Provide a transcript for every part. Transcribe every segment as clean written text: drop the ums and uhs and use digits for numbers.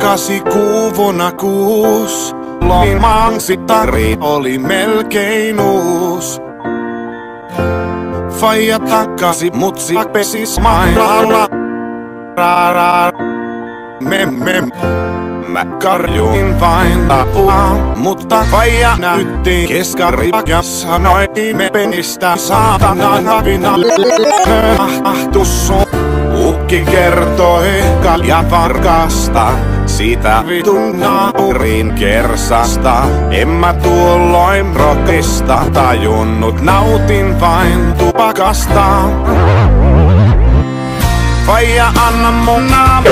86 vuonna 6. Loimansittari oli melkein uus. Faija takkasi mutsi pesis mailalla. Mä karjuin vain apua, mutta faija näytti keskari ja sanoi me penistä saatanan havina. Ahtus sun ukki kertoi kaljavarkasta, siitä vitun naapurin kersasta. En mä tuolloin rockista tajunnut, nautin vain tupakasta. Faija anna mun naama.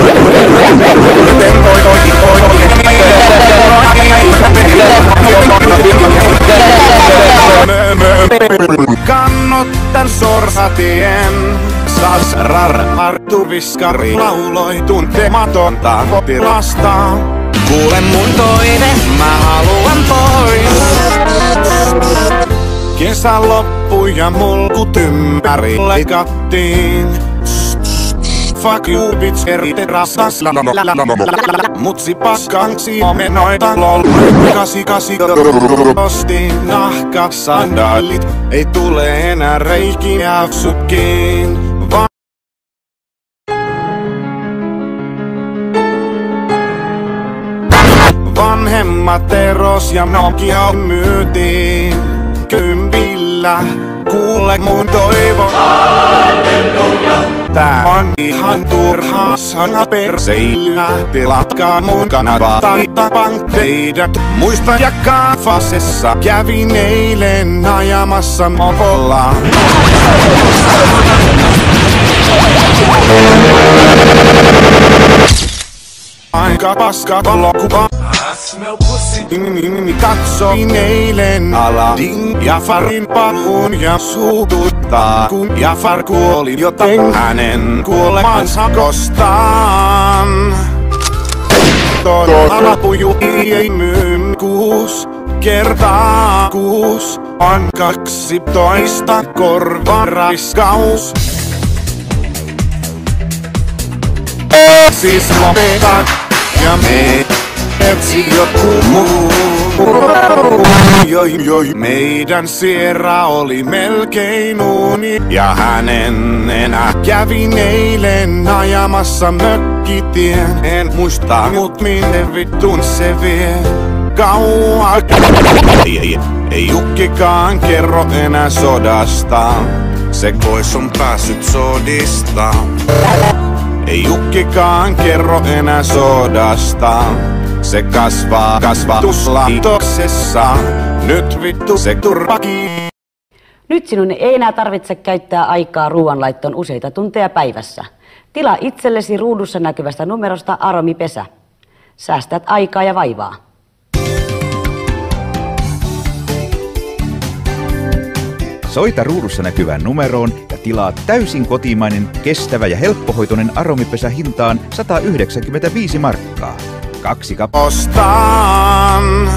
Kannot tän sorsatien. Marttu Viskari lauloi tuntematonta potilasta. Kuule mun toive, mä haluan pois. Kesä loppui ja mulkut ympäri leikattiin. Fuck you bitch eri terrassas. Mutsi paskanksi omenoita lol. 88 ostin nahkasandaalit. Ei tule enää reikiä sukkiin. Vanhemmat eros ja Nokia myytiin kympillä. Kuule mun toivo. Halleluja. Tää on ihan turhaa sana perseillä. Tilatkaa mun kanava tai tapan teidät. Muista jakaa fasessa. Kävin eilen ajamassa mopolla. Aika paska valokuva. Katsoin eilen Aladin Jafarin paluun ja suututtaa, kun Jafar kuoli, joten hänen kuolemansa kostaan. Toi alapuju ei myy 6 kertaa 6 on 12 korvaraiskaus. Siis lopeta ja me etsi joku muu. Meidän Sierra oli melkein uuni. Ja hänen enää kävin eilen ajamassa mökkitien. En muista mut minne vittun se vie. Kauan ei Jukkikaan kerro enää sodasta. Se pois on päässyt sodista. Ei Jukkikaan kerro enää sodasta. Se kasvaa kasvatuslaitoksessa. Nyt vittu se turpaki. Nyt sinun ei enää tarvitse käyttää aikaa ruoanlaittoon useita tunteja päivässä. Tilaa itsellesi ruudussa näkyvästä numerosta Aromipesä. Säästät aikaa ja vaivaa. Soita ruudussa näkyvään numeroon ja tilaa täysin kotimainen, kestävä ja helppohoitoinen Aromipesä hintaan 195 markkaa. 2 Ostan.